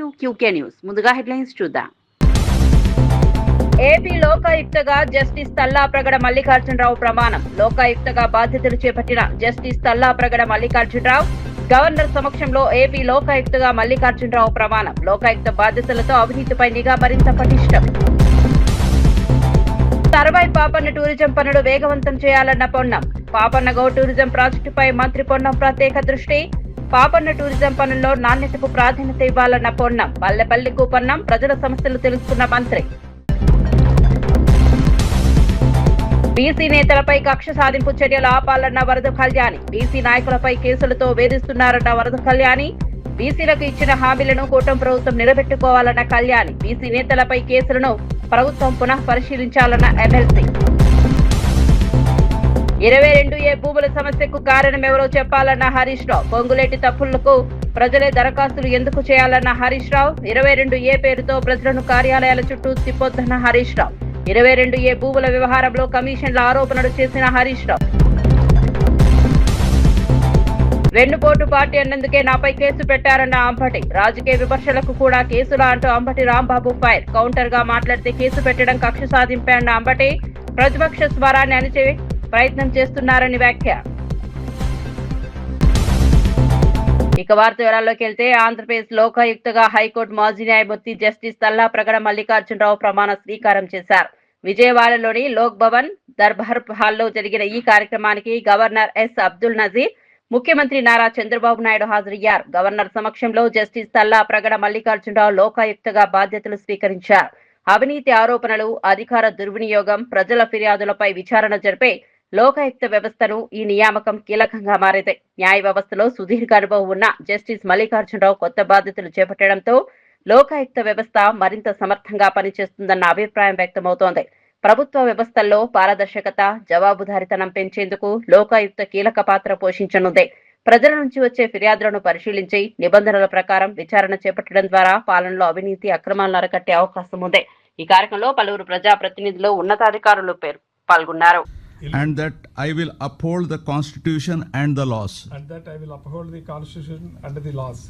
To QK news. ముందుగా headlines చూద్దాం. AP లోకాయుక్తగా జస్టిస్ తల్లాప్రగడ మల్లికార్జునరావు ప్రమాణం. లోకాయుక్తగా బాధ్యతలు చేపట్టిన జస్టిస్ తల్లాప్రగడ మల్లికార్జునరావు గవర్నర్ సమక్షంలో ఏపీ లోకాయుక్తగా మల్లికార్జునరావు ప్రమాణం. లోకాయుక్త బాధ్యతలతో అవినీతిపై నిఘా మరింత పటిష్టం. సర్వై పాపన్న టూరిజం పనులు వేగవంతం చేయాలన్న పొన్నం. పాపన్న గౌ టూరిజం ప్రాజెక్టుపై మంత్రి పొన్నం ప్రత్యేక దృష్టి. పాపన్న టూరిజం పనుల్లో నాణ్యతకు ప్రాధాన్యత ఇవ్వాలన్న పొన్నం. పల్లెపల్లికు పొన్నం ప్రజల సమస్యలు తెలుసుకున్న మంత్రి. బీసీ నేతలపై కక్ష సాధింపు చర్యలు ఆపాలన్న వరద కళ్యాణి. బీసీ నాయకులపై కేసులతో వేధిస్తున్నారన్న వరద కళ్యాణి. బీసీలకు ఇచ్చిన హామీలను కూటమి ప్రభుత్వం నిలబెట్టుకోవాలన్న కళ్యాణి. బీసీ నేతలపై కేసులను ప్రభుత్వం పునః పరిశీలించాలన్న ఎమ్మెల్సీ. 22A భూముల సమస్యకు కారణమెవరో చెప్పాలన్న హరీష్ రావు. పొంగులేటి తప్పులకు ప్రజలే దరఖాస్తులు ఎందుకు చేయాలన్న హరీష్ రావు. 22A పేరుతో ప్రజలను కార్యాలయాల చుట్టూ తిప్పొద్దన్న హరీష్ రావు. 22A భూముల వ్యవహారంలో కమిషన్ల ఆరోపణలు చేసిన హరీష్ రావు. వెన్నుపోటు పార్టీ అన్నందుకే నాపై కేసు పెట్టారన్న అంబటి. రాజకీయ విమర్శలకు కూడా కేసులా అంటూ అంబటి రాంబాబు ఫైర్. కౌంటర్ గా మాట్లాడితే కేసు పెట్టడం కక్ష సాధింపే అన్న అంబటి ప్రతిపక్ష స్వరాన్ని అణిచే ప్రయత్నం చేస్తున్నారని వ్యాఖ్య. ఇక వార్త వివరాల్లోకి వెళ్తే ఆంధ్రప్రదేశ్ లోకాయుక్తగా హైకోర్టు మాజీ న్యాయమూర్తి జస్టిస్ తల్లాప్రగడ మల్లికార్జునరావు ప్రమాణ స్వీకారం చేశారు. విజయవాడలోని లోక్ భవన్ దర్బార్ హాల్లో జరిగిన ఈ కార్యక్రమానికి గవర్నర్ ఎస్ అబ్దుల్ నజీర్, ముఖ్యమంత్రి నారా చంద్రబాబు నాయుడు హాజరయ్యారు. గవర్నర్ సమక్షంలో జస్టిస్ తల్లాప్రగడ మల్లికార్జునరావు లోకాయుక్తగా బాధ్యతలు స్వీకరించారు. అవినీతి ఆరోపణలు, అధికార దుర్వినియోగం, ప్రజల ఫిర్యాదులపై విచారణ జరిపే లోకాయుక్త వ్యవస్థను ఈ నియామకం కీలకంగా మారింది. న్యాయ వ్యవస్థలో సుదీర్ఘ అనుభవం ఉన్న జస్టిస్ మల్లికార్జునరావు కొత్త బాధ్యతలు చేపట్టడంతో లోకాయుక్త వ్యవస్థ మరింత సమర్థంగా పనిచేస్తుందన్న అభిప్రాయం వ్యక్తమవుతోంది. ప్రభుత్వ వ్యవస్థల్లో పారదర్శకత, జవాబుదారీతనం పెంచేందుకు లోకాయుక్త కీలక పాత్ర పోషించనుంది. ప్రజల నుంచి వచ్చే ఫిర్యాదులను పరిశీలించి నిబంధనల ప్రకారం విచారణ చేపట్టడం ద్వారా పాలనలో అవినీతి, అక్రమాలను అరికట్టే అవకాశం ఉంది. ఈ కార్యక్రమంలో పలువురు ప్రజాప్రతినిధులు, ఉన్నతాధికారులు పాల్గొన్నారు. And that I will uphold the Constitution and the laws. And that I will uphold the Constitution and the laws.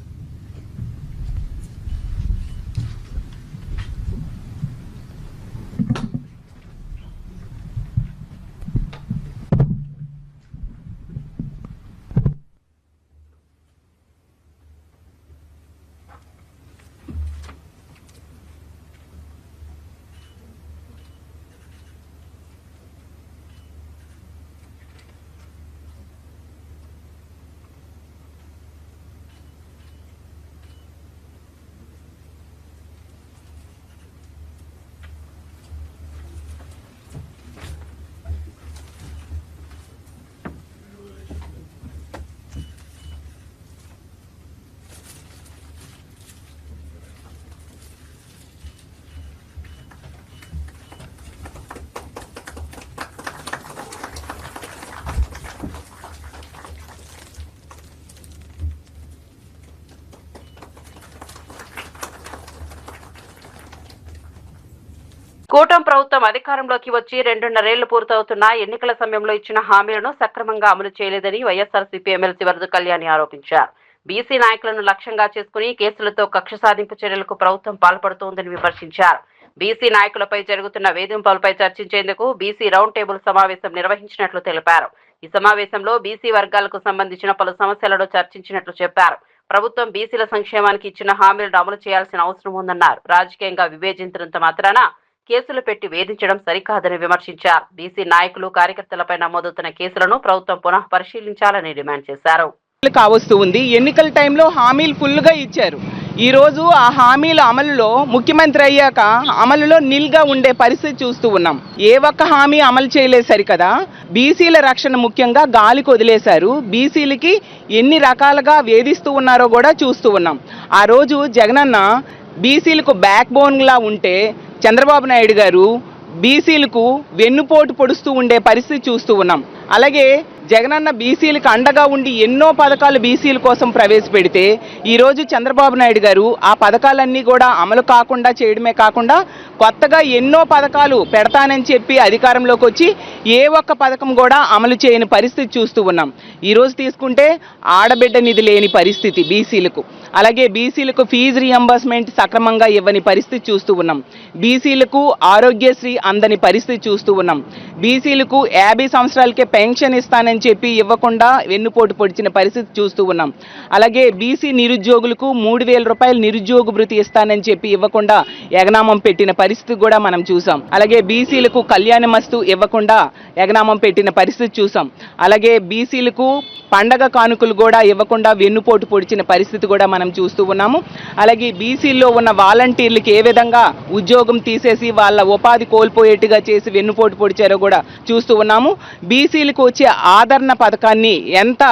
కూటమి ప్రభుత్వం అధికారంలోకి వచ్చి 2.5 ఏళ్లు పూర్తవుతున్నా ఎన్నికల సమయంలో ఇచ్చిన హామీలను సక్రమంగా అమలు చేయలేదని వైఎస్ఆర్సీపీ ఎమ్మెల్సీ వరద కళ్యాణి ఆరోపించారు. బీసీ నాయకులను లక్ష్యంగా చేసుకుని కేసులతో కక్ష సాధింపు చర్యలకు ప్రభుత్వం పాల్పడుతోందని విమర్శించారు. బీసీ నాయకులపై జరుగుతున్న వేధింపులపై చర్చించేందుకు బీసీ రౌండ్ టేబుల్ సమావేశం నిర్వహించినట్లు తెలిపారు. ఈ సమావేశంలో బీసీ వర్గాలకు సంబంధించిన పలు సమస్యలను చర్చించినట్లు చెప్పారు. ప్రభుత్వం బీసీల సంక్షేమానికి ఇచ్చిన హామీలను అమలు చేయాల్సిన అవసరం ఉందన్నారు. రాజకీయంగా వివేచించినంత మాత్రాన కేసులు పెట్టి వేధించడం సరికాదని విమర్శించారు. బీసీ నాయకులు, కార్యకర్తలపై నమోదవుతున్న కేసులను ప్రభుత్వం పునః పరిశీలించాలని డిమాండ్ చేశారు. కావస్తూ ఉంది. ఎన్నికల టైంలో హామీలు ఫుల్గా ఇచ్చారు. ఈ రోజు ఆ హామీల అమలులో ముఖ్యమంత్రి అయ్యాక అమలులో నిల్గా ఉండే పరిస్థితి చూస్తూ ఉన్నాం. ఏ ఒక్క హామీ అమలు చేయలేదు సరికదా. బీసీల రక్షణ ముఖ్యంగా గాలికి వదిలేశారు. బీసీలకి ఎన్ని రకాలుగా వేధిస్తూ ఉన్నారో కూడా చూస్తూ ఉన్నాం. ఆ రోజు జగనన్న బీసీలకు బ్యాక్ బోన్లా ఉంటే చంద్రబాబు నాయుడు గారు బీసీలకు వెన్నుపోటు పొడుస్తూ ఉండే పరిస్థితి చూస్తూ ఉన్నాం. అలాగే జగనన్న బీసీలకు అండగా ఉండి ఎన్నో పథకాలు బీసీల కోసం ప్రవేశపెడితే ఈరోజు చంద్రబాబు నాయుడు గారు ఆ పథకాలన్నీ కూడా అమలు కాకుండా చేయడమే కాకుండా కొత్తగా ఎన్నో పథకాలు పెడతానని చెప్పి అధికారంలోకి వచ్చి ఏ ఒక్క పథకం కూడా అమలు చేయని పరిస్థితి చూస్తూ ఉన్నాం. ఈరోజు తీసుకుంటే ఆడబిడ్డ నిధి లేని పరిస్థితి బీసీలకు. అలాగే బీసీలకు ఫీజు రియంబర్స్మెంట్ సక్రమంగా ఇవ్వని పరిస్థితి చూస్తూ ఉన్నాం. బీసీలకు ఆరోగ్యశ్రీ అందని పరిస్థితి చూస్తూ ఉన్నాం. బీసీలకు 50 సంవత్సరాలకే పెన్షన్ ఇస్తానని చెప్పి ఇవ్వకుండా వెన్నుపోటు పొడిచిన పరిస్థితి చూస్తూ ఉన్నాం. అలాగే బీసీ నిరుద్యోగులకు 3,000 రూపాయలు నిరుద్యోగ భృతి ఇస్తానని చెప్పి ఇవ్వకుండా ఎగనామం పెట్టిన పరిస్థితి కూడా మనం చూసాం. అలాగే బీసీలకు కళ్యాణమస్తు ఇవ్వకుండా ఎగనామం పెట్టిన పరిస్థితి చూసాం. అలాగే బీసీలకు పండగ కానుకలు కూడా ఇవ్వకుండా వెన్నుపోటు పొడిచిన పరిస్థితి కూడా మనం చూస్తూ ఉన్నాము. అలాగే బీసీల్లో ఉన్న వాలంటీర్లకి ఏ విధంగా ఉద్యోగం తీసేసి వాళ్ళ ఉపాధి కోల్పోయేట్టుగా చేసి వెన్నుపోటు పొడిచారో కూడా చూస్తూ ఉన్నాము. బీసీలకు వచ్చే ఆదరణ పథకాన్ని ఎంత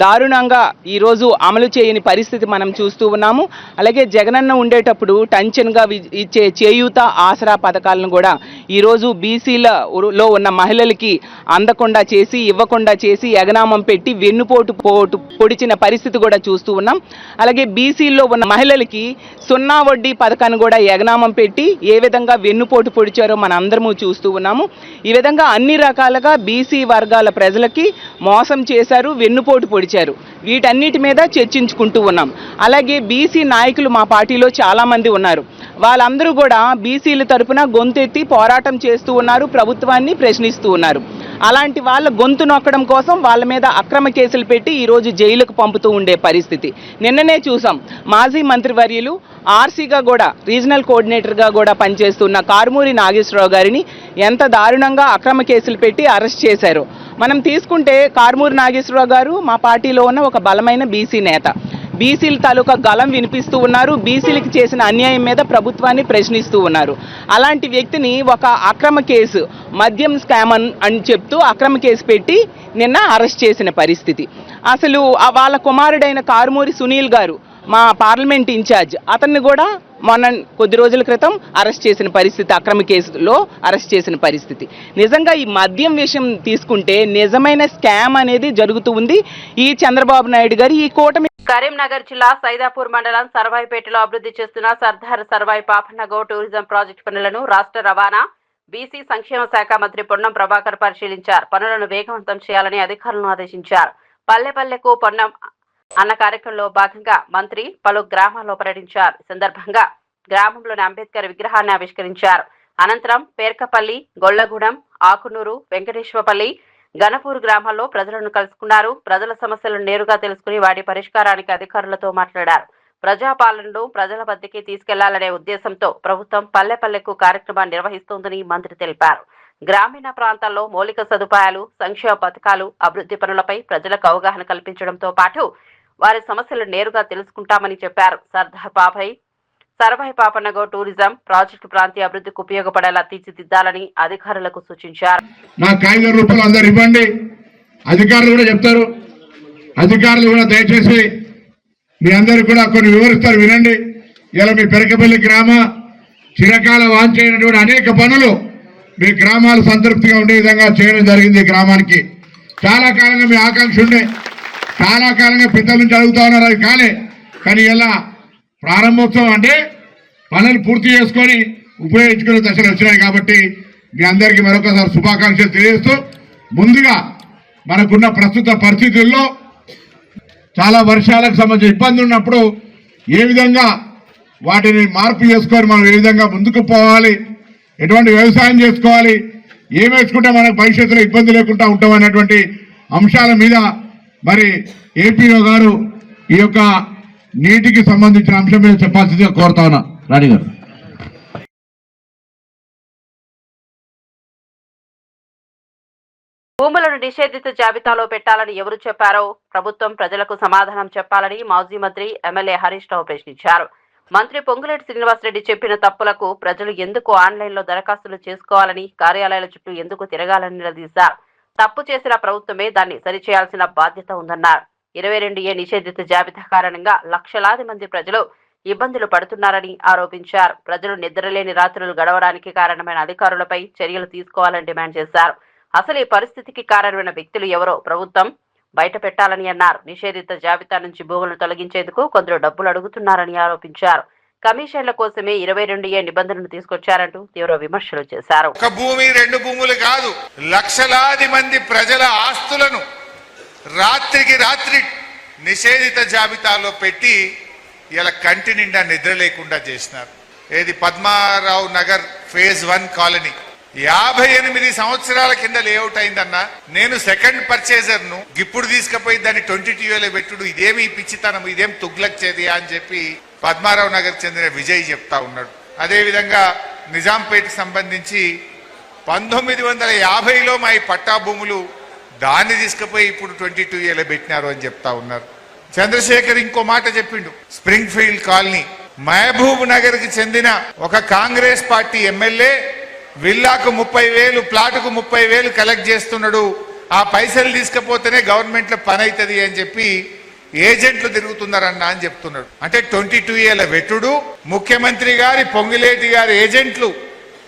దారుణంగా ఈరోజు అమలు చేయని పరిస్థితి మనం చూస్తూ ఉన్నాము. అలాగే జగనన్న ఉండేటప్పుడు టెన్షన్గా ఇచ్చే చేయూత ఆసరా పథకాలను కూడా ఈరోజు బీసీలలో ఉన్న మహిళలకి అందకుండా చేసి ఇవ్వకుండా చేసి ఎగనామం పెట్టి వెన్నుపోటు పొడిచిన పరిస్థితి కూడా చూస్తూ ఉన్నాం. అలాగే బీసీల్లో ఉన్న మహిళలకి 0 వడ్డీ పథకాన్ని కూడా ఎగనామం పెట్టి ఏ విధంగా వెన్నుపోటు పొడిచారో మన అందరము చూస్తూ ఉన్నాము. ఈ విధంగా అన్ని రకాలుగా బీసీ వర్గాల ప్రజలకి మోసం చేశారు, వెన్నుపోటు పొడిచారు. వీటన్నిటి మీద చర్చించుకుంటూ ఉన్నాం. అలాగే బీసీ నాయకులు మా పార్టీలో చాలామంది ఉన్నారు. వాళ్ళందరూ కూడా బీసీల తరపున గొంతెత్తి పోరాటం చేస్తూ ఉన్నారు, ప్రభుత్వాన్ని ప్రశ్నిస్తూ ఉన్నారు. అలాంటి వాళ్ళ గొంతు నొక్కడం కోసం వాళ్ళ మీద అక్రమ కేసులు పెట్టి ఈరోజు జైలుకు పంపుతూ ఉండే పరిస్థితి నిన్ననే చూసాం. మాజీ మంత్రివర్యులు ఆర్సీగా కూడా రీజనల్ కోఆర్డినేటర్గా కూడా పనిచేస్తున్న కారుమూరి నాగేశ్వరరావు గారిని ఎంత దారుణంగా అక్రమ కేసులు పెట్టి అరెస్ట్ చేశారు. మనం తీసుకుంటే కారుమూరి నాగేశ్వరరావు గారు మా పార్టీలో ఉన్న ఒక బలమైన బీసీ నేత. బీసీల తాలూకా గలం వినిపిస్తూ ఉన్నారు. బీసీలకు చేసిన అన్యాయం మీద ప్రభుత్వాన్ని ప్రశ్నిస్తూ ఉన్నారు. అలాంటి వ్యక్తిని ఒక అక్రమ కేసు మద్యం స్కామ్ అని చెప్తూ అక్రమ కేసు పెట్టి నిన్న అరెస్ట్ చేసిన పరిస్థితి. అసలు వాళ్ళ కుమారుడైన కారుమూరి సునీల్ గారు మా పార్లమెంట్ ఇన్ఛార్జ్, అతన్ని కూడా మొన్న కొద్ది రోజుల క్రితం అరెస్ట్ చేసిన పరిస్థితి, అక్రమ కేసులో అరెస్ట్ చేసిన పరిస్థితి. నిజంగా ఈ మద్యం విషయం తీసుకుంటే నిజమైన స్కామ్ అనేది జరుగుతూ ఉంది. ఈ చంద్రబాబు నాయుడు గారు ఈ కూటమి. కరీంనగర్ జిల్లా సైదాపూర్ మండలం సర్వాయిపేటలో అభివృద్ధి చేస్తున్న సర్దార్ సర్వాయి పాపన్నగౌ టూరిజం ప్రాజెక్టు పనులను రాష్ట్ర రవాణా బీసీ సంక్షేమ శాఖ మంత్రి పొన్నం ప్రభాకర్ పరిశీలించారు. పనులను వేగవంతం చేయాలని అధికారులను ఆదేశించారు. పల్లెపల్లెకు పొన్నం అన్న కార్యక్రమంలో భాగంగా మంత్రి పలు గ్రామాల్లో పర్యటించారు. ఈ సందర్భంగా గ్రామంలోని అంబేద్కర్ విగ్రహాన్ని ఆవిష్కరించారు. అనంతరం పేర్కపల్లి, గొల్లగూడెం, ఆకునూరు, వెంకటేశ్వరపల్లి, గణపూర్ గ్రామాల్లో ప్రజలను కలుసుకున్నారు. ప్రజల సమస్యలను నేరుగా తెలుసుకుని వాటి పరిష్కారానికి అధికారులతో మాట్లాడారు. ప్రజాపాలనను ప్రజల వద్దకి తీసుకెళ్లాలనే ఉద్దేశంతో ప్రభుత్వం పల్లెపల్లెకు కార్యక్రమాన్ని నిర్వహిస్తోందని మంత్రి తెలిపారు. గ్రామీణ ప్రాంతాల్లో మౌలిక సదుపాయాలు, సంక్షేమ పథకాలు, అభివృద్ధి పనులపై ప్రజలకు అవగాహన కల్పించడంతో పాటు వారి సమస్యలు నేరుగా తెలుసుకుంటామని చెప్పారు. సర్దార్ సర్వాయి పాపన్నగౌ టూరిజం ప్రాజెక్టు ప్రాంతీయ అభివృద్ధికి ఉపయోగపడేలా తీర్చిదిద్దాలని అధికారులకు సూచించారు. నాకు 5,000 రూపాయలు అందరు ఇవ్వండి, అధికారులు కూడా చెప్తారు. అధికారులు కూడా దయచేసి మీ అందరికి కూడా కొన్ని వివరిస్తారు, వినండి. ఇలా మీ పెరకపల్లి గ్రామ చిరకాల వాంఛైనటువంటి అనేక పనులు మీ గ్రామాలు సంతృప్తిగా ఉండే విధంగా చేయడం జరిగింది. ఈ గ్రామానికి చాలా కాలంగా మీ ఆకాంక్ష ఉండే, చాలా కాలంగా పెద్దల నుంచి అడుగుతా ఉన్నారు, అది కాలే. కానీ ఇలా ప్రారంభోత్సవం అంటే పనులు పూర్తి చేసుకొని ఉపయోగించుకునే దశలు వచ్చినాయి. కాబట్టి మీ అందరికీ మరొకసారి శుభాకాంక్షలు తెలియజేస్తూ, ముందుగా మనకున్న ప్రస్తుత పరిస్థితుల్లో చాలా వర్షాలకు సంబంధించిన ఇబ్బంది ఉన్నప్పుడు ఏ విధంగా వాటిని మార్పు చేసుకొని మనం ఏ విధంగా ముందుకు పోవాలి, ఎటువంటి వ్యవసాయం చేసుకోవాలి, ఏం వేసుకుంటే మనకు భవిష్యత్తులో ఇబ్బంది లేకుండా ఉంటాం అనేటువంటి అంశాల మీద మరి ఏపీఓ గారు ఈ యొక్క నీటికి సంబంధించిన అంశం మీద చెప్పాల్సిందిగా కోరుతా ఉన్నా. రాణి గారు. భూములను నిషేధిత జాబితాలో పెట్టాలని ఎవరు చెప్పారో ప్రభుత్వం ప్రజలకు సమాధానం చెప్పాలని మాజీ మంత్రి ఎమ్మెల్యే హరీష్ రావు ప్రశ్నించారు. మంత్రి పొంగులేటి శ్రీనివాసరెడ్డి చెప్పిన తప్పులకు ప్రజలు ఎందుకు ఆన్లైన్లో దరఖాస్తులు చేసుకోవాలని, కార్యాలయాల చుట్టూ ఎందుకు తిరగాలని నిలదీశారు. తప్పు చేసిన ప్రభుత్వమే దాన్ని సరిచేయాల్సిన బాధ్యత ఉందన్నారు. 22A నిషేధిత జాబితా కారణంగా లక్షలాది మంది ప్రజలు ఇబ్బందులు పడుతున్నారని ఆరోపించారు. ప్రజలు నిద్రలేని రాత్రులు గడవడానికి కారణమైన అధికారులపై చర్యలు తీసుకోవాలని డిమాండ్ చేశారు. అసలు ఈ పరిస్థితికి కారణమైన వ్యక్తులు ఎవరో ప్రభుత్వం బయట పెట్టాలని అన్నారు. నిషేధిత జాబితా నుంచి భూములను తొలగించేందుకు కొందరు డబ్బులు అడుగుతున్నారని ఆరోపించారు. కమిషన్ల కోసమే 22A నిబంధనలు తీసుకొచ్చారంటూ తీవ్ర విమర్శలు చేశారు. ఒక భూమి, 2 భూములు కాదు, లక్షలాది మంది ప్రజల ఆస్తులను రాత్రికి రాత్రి నిషేధిత జాబితాలో పెట్టి ఇలా కంటి నిండా నిద్ర లేకుండా చేసినారు. ఏది పద్మారావు నగర్ ఫేజ్ 1 కాలనీ 58 సంవత్సరాల కింద లేఅవుట్ అయిందన్నా. నేను సెకండ్ పర్చేజర్ ను ఇప్పుడు తీసుకుపోయి దాన్ని 22 పెట్టుడు ఇదేమి పిచ్చితనం, ఇదేం తుగ్లక్ చేదియా అని చెప్పి పద్మారావు నగర్ చెందిన విజయ్ చెప్తా ఉన్నాడు. అదే విధంగా నిజాంపేటకు సంబంధించి 1950లో మా ఈ పట్టా భూములు దాన్ని తీసుకుపోయి ఇప్పుడు 22 పెట్టినారు అని చెప్తా ఉన్నారు. చంద్రశేఖర్ ఇంకో మాట చెప్పిండు. Springfield colony Mahabubnagar కి చెందిన ఒక కాంగ్రెస్ పార్టీ ఎమ్మెల్యే విల్లాకు 30,000 ప్లాటుకు 30,000 కలెక్ట్ చేస్తున్నాడు, ఆ పైసలు తీసుకపోతేనే గవర్నమెంట్ లో పని అవుతుంది అని చెప్పి ఏజెంట్లు తిరుగుతున్నారన్న అని చెప్తున్నాడు. అంటే 22 వెట్టుడు ముఖ్యమంత్రి గారి పొంగిలేటి గారి ఏజెంట్లు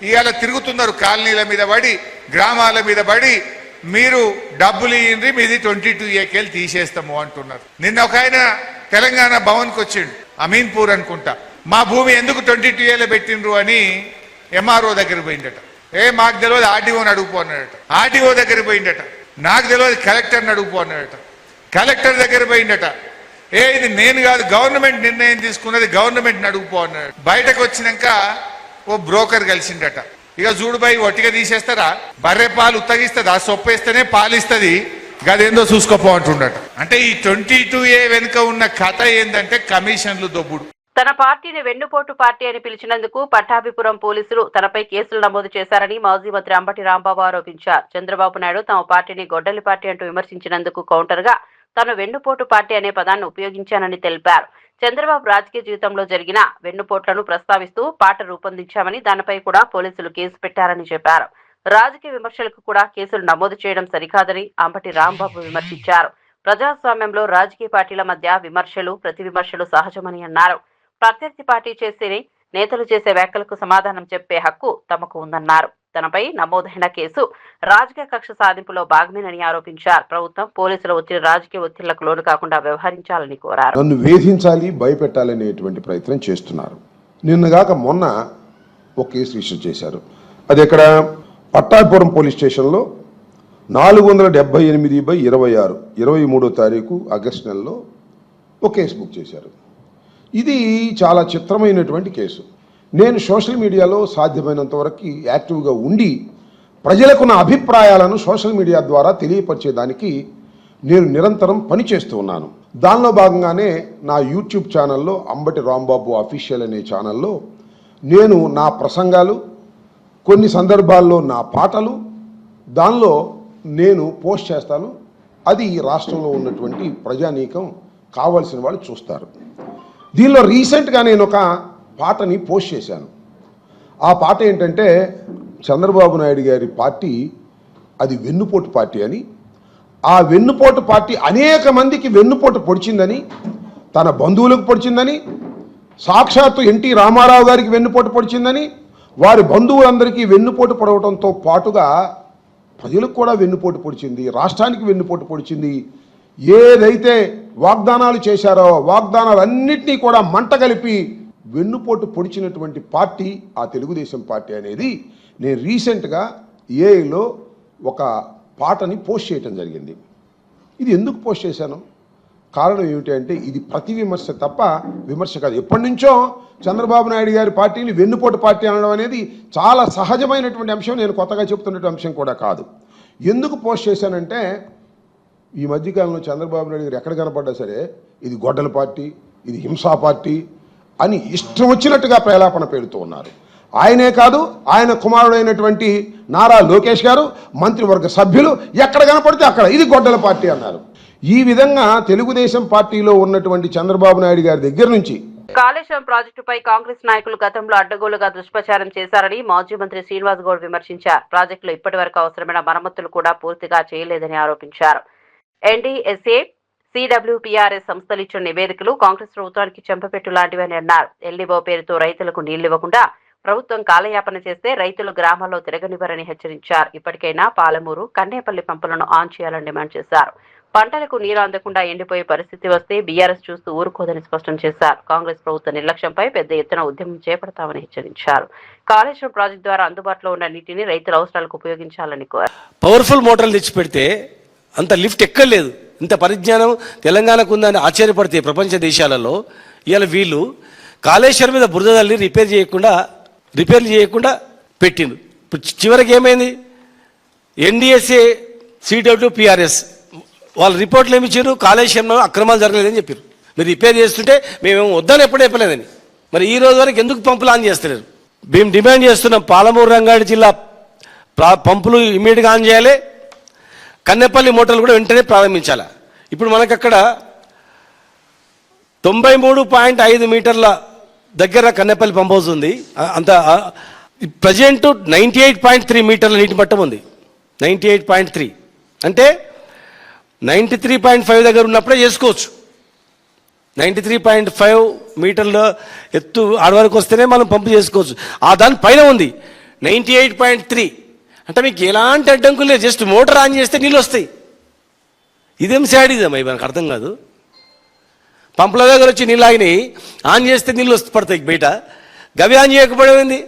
ఇవాళ తిరుగుతున్నారు కాలనీల మీద పడి, గ్రామాల మీద పడి, మీరు డబ్బులు ఇయ్యండి మీది 22 తీసేస్తాము అంటున్నారు. నిన్న ఒక ఆయన తెలంగాణ భవన్కి వచ్చిండు, అమీన్పూర్ అనుకుంటా, మా భూమి ఎందుకు 22 పెట్టిండ్రు అని ఎంఆర్ఓ దగ్గర పోయిందట. మాకు తెలియదు ఆర్డీఓని అడుగుపో అన్నాడట. ఆర్డీఓ దగ్గర పోయిందట. నాకు తెలియదు కలెక్టర్ని అడుగుపో అన్నాడట. కలెక్టర్ దగ్గర పోయిందట. ఇది నేను కాదు గవర్నమెంట్ నిర్ణయం తీసుకున్నది, గవర్నమెంట్ని అడుగుపో అన్నాడు. బయటకు వచ్చినాక ఓ బ్రోకర్ కలిసిండట. ఇక చూడుబాయి ఒట్టిగా తీసేస్తారా, బర్రె పాలు ఉత్తగిస్తుందా, సొప్పేస్తేనే పాలు ఇస్తుంది, గదేందో చూసుకోపో అంటుండట. అంటే ఈ 22A వెనుక ఉన్న కథ ఏంటంటే కమిషన్లు దొబ్బుడు. తన పార్టీని వెన్నుపోటు పార్టీ అని పిలిచినందుకు పట్టాభిపురం పోలీసులు తనపై కేసులు నమోదు చేశారని మాజీ మంత్రి అంబటి రాంబాబు ఆరోపించారు. చంద్రబాబు నాయుడు తమ పార్టీని గొడ్డలి పార్టీ అంటూ విమర్శించినందుకు కౌంటర్ గా తాను వెన్నుపోటు పార్టీ అనే పదాన్ని ఉపయోగించానని తెలిపారు. చంద్రబాబు రాజకీయ జీవితంలో జరిగిన వెన్నుపోట్లను ప్రస్తావిస్తూ పాట రూపొందించామని, దానిపై కూడా పోలీసులు కేసు పెట్టారని చెప్పారు. రాజకీయ విమర్శలకు కూడా కేసులు నమోదు చేయడం సరికాదని అంబటి రాంబాబు విమర్శించారు. ప్రజాస్వామ్యంలో రాజకీయ పార్టీల మధ్య విమర్శలు, ప్రతి విమర్శలు సహజమని అన్నారు. ప్రత్యర్థి పార్టీ చేసే నేతలు చేసే వ్యాఖ్యలకు సమాధానం చెప్పే హక్కు తమకు ఉందన్నారు. తనపై నమోదైన కేసు రాజకీయ కక్ష సాధింపులో భాగమేనని ఆరోపించారు. ప్రభుత్వం పోలీసుల ఒత్తిడి రాజకీయ ఒత్తిళ్లకు లోను కాకుండా వ్యవహరించాలని కోరారు. నన్ను వేధించాలి, భయపెట్టాలనేటువంటి ప్రయత్నం చేస్తున్నారు. నిన్నగాక మొన్న ఒక కేసు రిజిస్టర్ చేశారు. అది ఇక్కడ పట్టాభిపురం పోలీస్ స్టేషన్లో 478/26 23వ తారీఖు ఆగస్టు నెలలో ఒక కేసు బుక్ చేశారు. ఇది చాలా చిత్రమైనటువంటి కేసు. నేను సోషల్ మీడియాలో సాధ్యమైనంత వరకు యాక్టివ్గా ఉండి ప్రజలకు నా అభిప్రాయాలను సోషల్ మీడియా ద్వారా తెలియపరిచేదానికి నేను నిరంతరం పనిచేస్తూ ఉన్నాను. దానిలో భాగంగానే నా యూట్యూబ్ ఛానల్లో అంబటి రాంబాబు అఫీషియల్ అనే ఛానల్లో నేను నా ప్రసంగాలు, కొన్ని సందర్భాల్లో నా పాటలు దానిలో నేను పోస్ట్ చేస్తాను. అది రాష్ట్రంలో ఉన్నటువంటి ప్రజానీకం కావాల్సిన వాళ్ళు చూస్తారు. దీనిలో రీసెంట్గా నేను ఒక పాటని పోస్ట్ చేశాను. ఆ పాట ఏంటంటే చంద్రబాబు నాయుడు గారి పార్టీ అది వెన్నుపోటు పార్టీ అని, ఆ వెన్నుపోటు పార్టీ అనేక మందికి వెన్నుపోటు పొడిచిందని, తన బంధువులకు పొడిచిందని, సాక్షాత్తు ఎన్టీ రామారావు గారికి వెన్నుపోటు పొడిచిందని, వారి బంధువులందరికీ వెన్నుపోటు పొడవడంతో పాటుగా ప్రజలకు కూడా వెన్నుపోటు పొడిచింది, రాష్ట్రానికి వెన్నుపోటు పొడిచింది. ఏదైతే వాగ్దానాలు చేశారో వాగ్దానాలన్నింటినీ కూడా మంట కలిపి వెన్నుపోటు పొడిచినటువంటి పార్టీ ఆ తెలుగుదేశం పార్టీ అనేది నేను రీసెంట్గా ఏఐలో ఒక పాటని పోస్ట్ చేయటం జరిగింది. ఇది ఎందుకు పోస్ట్ చేశాను, కారణం ఏమిటి అంటే ఇది ప్రతి విమర్శ తప్ప విమర్శ కాదు. ఎప్పటి నుంచో చంద్రబాబు నాయుడు గారి పార్టీని వెన్నుపోటు పార్టీ అనడం అనేది చాలా సహజమైనటువంటి అంశం, నేను కొత్తగా చెప్తున్నటువంటి అంశం కూడా కాదు. ఎందుకు పోస్ట్ చేశానంటే ఈ మధ్యకాలంలో చంద్రబాబు నాయుడు గారు ఎక్కడ కనపడ్డా సరే ఇది గొడ్డల పార్టీ, ఇది హింసా పార్టీ అని ఇష్టం వచ్చినట్టుగా ప్రేలాపన పేరుతూ ఉన్నారు. ఆయనే కాదు, ఆయన కుమారుడైనటువంటి నారా లోకేష్ గారు, మంత్రివర్గ సభ్యులు ఎక్కడ కనపడితే అక్కడ ఇది గొడ్డల పార్టీ అన్నారు. ఈ విధంగా తెలుగుదేశం పార్టీలో ఉన్నటువంటి చంద్రబాబు నాయుడు గారి దగ్గర నుంచి కాళేశ్వరం ప్రాజెక్టుపై కాంగ్రెస్ నాయకులు గతంలో అడ్డగోలుగా దుష్ప్రచారం చేశారని మాజీ మంత్రి శ్రీనివాస్ గౌడ్ విమర్శించారు. ప్రాజెక్టులో ఇప్పటి వరకు అవసరమైన మరమ్మతులు కూడా పూర్తిగా చేయలేదని ఆరోపించారు. ఎన్డీఎస్ఏ, CWPRS సంస్థలు ఇచ్చిన నివేదికలు కాంగ్రెస్ ప్రభుత్వానికి చెంపపెట్టు లాంటివని అన్నారు. ఎల్డీఓ పేరుతో రైతులకు నీళ్లివ్వకుండా ప్రభుత్వం కాలయాపన చేస్తే రైతులు గ్రామాల్లో తిరగనివ్వరని హెచ్చరించారు. ఇప్పటికైనా పాలమూరు, కన్నేపల్లి పంపులను ఆన్ చేయాలని డిమాండ్ చేశారు. పంటలకు నీరు అందకుండా ఎండిపోయే పరిస్థితి వస్తే బీఆర్ఎస్ చూస్తూ ఊరుకోదని స్పష్టం చేశారు. కాంగ్రెస్ ప్రభుత్వ నిర్లక్ష్యంపై పెద్ద ఎత్తున ఉద్యమం చేపడతామని హెచ్చరించారు. కాళేశ్వరం ప్రాజెక్టు ద్వారా అందుబాటులో ఉన్న నీటిని రైతుల అవసరాలకు ఉపయోగించాలని కోరారు. పవర్ఫుల్ మోటార్లు తెచ్చిపెడితే అంత లిఫ్ట్ ఎక్కలేదు. ఇంత పరిజ్ఞానం తెలంగాణకు ఉందని ఆశ్చర్యపడితే ప్రపంచ దేశాలలో ఇవాళ వీళ్ళు కాళేశ్వరం మీద బురద తల్లి రిపేర్ చేయకుండా పెట్టిండు. ఇప్పుడు చివరికి ఏమైంది? ఎన్డిఎస్ఏ CWPRS వాళ్ళ రిపోర్ట్లు ఏమి ఇచ్చారు? కాళేశ్వరంలో అక్రమాలు జరగలేదని చెప్పారు. మీరు రిపేర్ చేస్తుంటే మేమేమో వద్దని ఎప్పుడూ చెప్పలేదని. మరి ఈ రోజు వరకు ఎందుకు పంపులు ఆన్ చేస్తలేరు? మేము డిమాండ్ చేస్తున్నాం, పాలమూరు రంగారెడ్డి జిల్లా పంపులు ఇమ్మీడియట్గా ఆన్ చేయాలి, కన్నెపల్లి మోటార్లు కూడా వెంటనే ప్రారంభించాలి. ఇప్పుడు మనకు అక్కడ 93.5 మీటర్ల దగ్గర కన్నెపల్లి పంప్ హౌస్ ఉంది. అంత ప్రజెంట్ 98.3 మీటర్ల నీటి మట్టం ఉంది. 98.3 అంటే 93.5 దగ్గర ఉన్నప్పుడే చేసుకోవచ్చు. 93.5 మీటర్ల ఎత్తు ఆడవరకు వస్తేనే మనం పంపు చేసుకోవచ్చు. దాని పైన ఉంది 98.3 అంటే మీకు ఎలాంటి అడ్డంకులు లేదు. జస్ట్ మోటార్ ఆన్ చేస్తే నీళ్ళు వస్తాయి. ఇదేం శాడిజం అవి మనకు అర్థం కాదు. పంపుల దగ్గర వచ్చి నీళ్ళు ఆగినాయి, ఆన్ చేస్తే నీళ్ళు పడతాయి బయట. గవి ఆన్ చేయకపోయింది,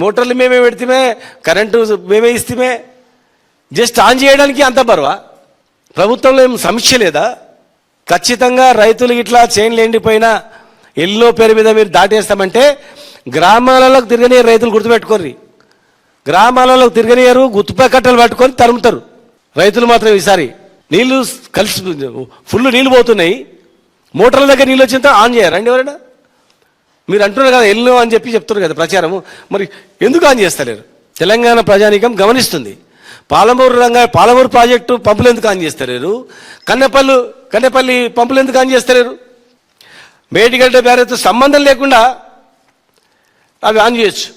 మోటార్లు మేమే పెడితేమే, కరెంటు మేమే ఇస్తేమే, జస్ట్ ఆన్ చేయడానికి అంత బరువా? ప్రభుత్వంలో ఏం సమీక్ష లేదా? ఖచ్చితంగా రైతులు ఇట్లా చైన్లు ఎండిపోయినా ఎల్లో పేరు మీద మీరు దాటేస్తామంటే గ్రామాలలోకి తిరగని రైతులు గుర్తుపెట్టుకోర్రి. గ్రామాలలోకి తిరగనియరు, గుర్తుపై కట్టలు పట్టుకొని తరుముతారు. రైతులు మాత్రం ఈసారి నీళ్లు కలిసి ఫుల్ నీళ్ళు పోతున్నాయి, మోటార్ల దగ్గర నీళ్ళు వచ్చినంత ఆన్ చేయరండి ఎవరైనా? మీరు అంటున్నారు కదా ఎల్లో అని చెప్తున్నారు కదా ప్రచారము, మరి ఎందుకు ఆన్ చేస్తలేరు? తెలంగాణ ప్రజానీకం గమనిస్తుంది. పాలమూరు ప్రాజెక్టు పంపులు ఎందుకు ఆన్ చేస్తలేరు? కన్నెపల్లి పంపులు ఎందుకు ఆన్ చేస్తలేరు? మేడిగడ్డ బ్యారేజ్తో సంబంధం లేకుండా అవి ఆన్ చేయొచ్చు.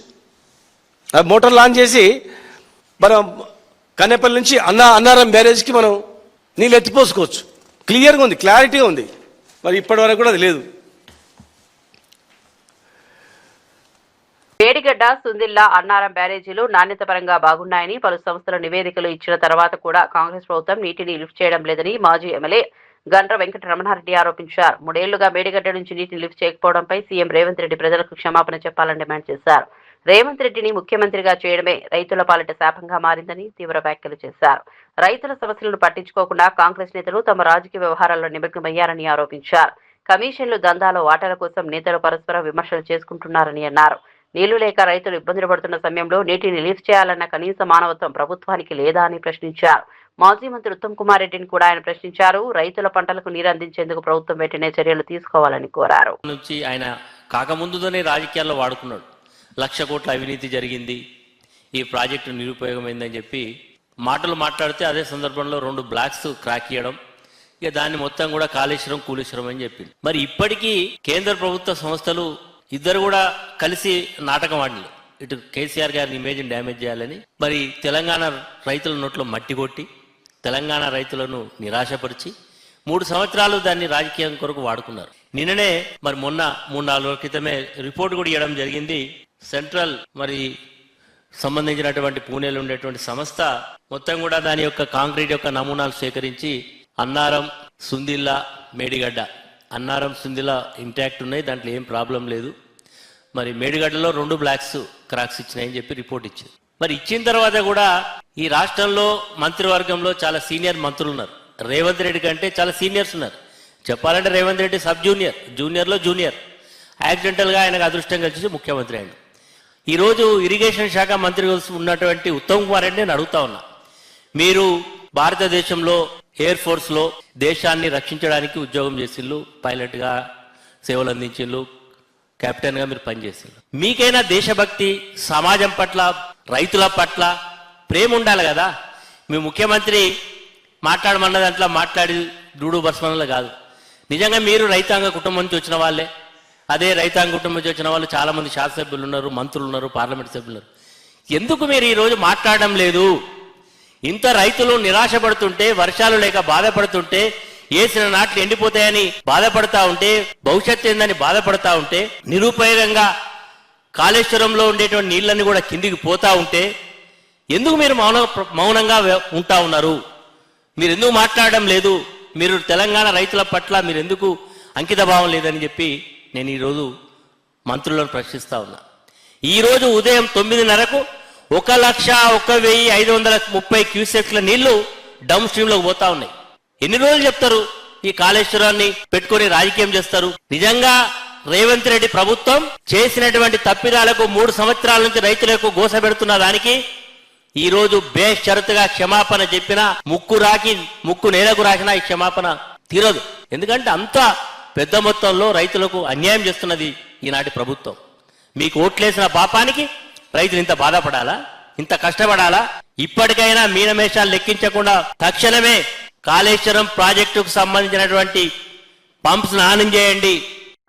అవి మోటార్లు ఆన్ చేసి మనం కన్నెపల్లి నుంచి అన్నారం బ్యారేజ్కి మనం నీళ్ళు ఎత్తిపోసుకోవచ్చు. క్లియర్గా ఉంది, క్లారిటీగా ఉంది. మరి ఇప్పటి వరకు కూడా అది లేదు. మేడిగడ్డ, సుందిల్లా, అన్నారం బ్యారేజీలు నాణ్యత పరంగా బాగున్నాయని పలు సంస్థల నివేదికలు ఇచ్చిన తర్వాత కూడా కాంగ్రెస్ ప్రభుత్వం నీటిని లిఫ్ట్ చేయడం లేదని మాజీ ఎమ్మెల్యే గండ్ర వెంకట రమణారెడ్డి ఆరోపించారు. 3 ఏళ్లుగా మేడిగడ్డ నుంచి నీటిని లిఫ్ట్ చేయకపోవడంపై సీఎం రేవంత్ రెడ్డి ప్రజలకు క్షమాపణ చెప్పాలని డిమాండ్ చేశారు. రేవంత్ రెడ్డిని ముఖ్యమంత్రిగా చేయడమే రైతుల పాలిట శాపంగా మారిందని తీవ్ర వ్యాఖ్యలు చేశారు. రైతుల సమస్యలను పట్టించుకోకుండా కాంగ్రెస్ నేతలు తమ రాజకీయ వ్యవహారాల్లో నిమగ్నమయ్యారని ఆరోపించారు. కమిషన్లు దందాలో వాటాల కోసం నేతలు పరస్పర విమర్శలు చేసుకుంటున్నారని అన్నారు. నీళ్లు లేక రైతులు ఇబ్బందులు పడుతున్న సమయంలో నీటిని రిలీఫ్ చేయాలన్న కనీస మానవత్వం ప్రభుత్వానికి లేదా అని ప్రశ్నించారు. మాజీ మంత్రి ఉత్తమ్ కుమార్ రెడ్డిని కూడా ఆయన ప్రశ్నించారు. రైతుల పంటలకు నీరు అందించేందుకు ప్రభుత్వం వెంటనే చర్యలు తీసుకోవాలని కోరారు. నుంచి ఆయన కాకముందుతోనే రాజకీయాల్లో వాడుకున్నాడు. 1,00,000 కోట్ల అవినీతి జరిగింది, ఈ ప్రాజెక్టు నిరుపయోగమైందని చెప్పి మాటలు మాట్లాడితే అదే సందర్భంలో 2 బ్లాక్స్ క్రాక్ ఇవ్వడం, ఇక దాన్ని మొత్తం కూడా కూలీశ్వరం అని చెప్పింది. మరి ఇప్పటికీ కేంద్ర ప్రభుత్వ సంస్థలు ఇద్దరు కూడా కలిసి నాటకం ఆడినారు. ఇటు కేసీఆర్ గారిని ఇమేజ్ని డ్యామేజ్ చేయాలని, మరి తెలంగాణ రైతుల నోట్లో మట్టి కొట్టి తెలంగాణ రైతులను నిరాశపరిచి 3 సంవత్సరాలు దాన్ని రాజకీయం కొరకు వాడుకున్నారు. నిన్ననే మరి మొన్న 3-4 రోజుల క్రితమే రిపోర్ట్ కూడా ఇవ్వడం జరిగింది. సెంట్రల్ మరి సంబంధించినటువంటి పూణేలో ఉండేటువంటి సంస్థ మొత్తం కూడా దాని యొక్క కాంక్రీట్ యొక్క నమూనాలు సేకరించి అన్నారం, సుందిల్లా, మేడిగడ్డ, అన్నారం, సుందిల్లా ఇంటాక్ట్ ఉన్నాయి, దాంట్లో ఏం ప్రాబ్లం లేదు. మరి మేడిగడ్డలో 2 బ్లాక్స్ క్రాక్స్ ఇచ్చినాయని చెప్పి రిపోర్ట్ ఇచ్చింది. మరి ఇచ్చిన తర్వాత కూడా ఈ రాష్ట్రంలో మంత్రివర్గంలో చాలా సీనియర్ మంత్రులు ఉన్నారు. రేవంత్ రెడ్డి కంటే చాలా సీనియర్స్ ఉన్నారు. చెప్పాలంటే రేవంత్ రెడ్డి సబ్ జూనియర్లో జూనియర్. యాక్సిడెంటల్గా ఆయనకు అదృష్టం కలిసి ముఖ్యమంత్రి అయింది. ఈరోజు ఇరిగేషన్ శాఖ మంత్రి ఉన్నటువంటి ఉత్తమ్ కుమార్ రెడ్డి నేను అడుగుతా ఉన్నా, మీరు భారతదేశంలో ఎయిర్ ఫోర్స్లో దేశాన్ని రక్షించడానికి ఉద్యోగం చేసిళ్ళు, పైలట్గా సేవలు అందించిళ్ళు, కెప్టెన్గా మీరు పనిచేసిళ్ళు. మీకైనా దేశభక్తి, సమాజం పట్ల, రైతుల పట్ల ప్రేమ ఉండాలి కదా. మీ ముఖ్యమంత్రి మాట్లాడమన్న దాంట్లో మాట్లాడి డూడు బస్మన్లు కాదు. నిజంగా మీరు రైతాంగ కుటుంబం నుంచి వచ్చిన వాళ్ళే. అదే రైతాంగ కుటుంబం నుంచి వచ్చిన వాళ్ళు చాలామంది శాసనసభ్యులు ఉన్నారు, మంత్రులు ఉన్నారు, పార్లమెంట్ సభ్యులు ఉన్నారు. ఎందుకు మీరు ఈరోజు మాట్లాడడం లేదు? ఇంత రైతులు నిరాశపడుతుంటే, వర్షాలు లేక బాధపడుతుంటే, వేసిన నాట్లు ఎండిపోతాయని బాధపడతా ఉంటే, భవిష్యత్తు ఏందని బాధపడతా ఉంటే, నిరుపయోగంగా కాళేశ్వరంలో ఉండేటువంటి నీళ్ళన్నీ కూడా కిందికి పోతా ఉంటే ఎందుకు మీరు మౌనంగా ఉంటా ఉన్నారు? మీరు ఎందుకు మాట్లాడడం లేదు? మీరు తెలంగాణ రైతుల పట్ల మీరు ఎందుకు అంకిత భావం లేదని చెప్పి నేను ఈరోజు మంత్రులను ప్రశ్నిస్తా ఉన్నా. ఈరోజు ఉదయం 9:30కు 1,01,530 క్యూసెక్ల నీళ్లు డౌన్ స్ట్రీమ్లోకి పోతా ఉన్నాయి. ఎన్ని రోజులు చెప్తారు ఈ కాళేశ్వరాన్ని పెట్టుకొని రాజకీయం చేస్తారు? నిజంగా రేవంత్ రెడ్డి ప్రభుత్వం చేసినటువంటి తప్పిదాలకు 3 సంవత్సరాల నుంచి రైతులకు గోస పెడుతున్న దానికి ఈ రోజు బేషరతుగా క్షమాపణ చెప్పినా ముక్కు నేలకు రాసినా ఈ క్షమాపణ తీరదు. ఎందుకంటే అంత పెద్ద మొత్తంలో రైతులకు అన్యాయం చేస్తున్నది ఈనాటి ప్రభుత్వం. మీకు ఓట్లేసిన పాపానికి రైతులు ఇంత బాధపడాలా, ఇంత కష్టపడాలా? ఇప్పటికైనా మీనమేషాలు లెక్కించకుండా తక్షణమే కాళేశ్వరం ప్రాజెక్టుకు సంబంధించినటువంటి పంప్స్ ఆన్ చేయండి.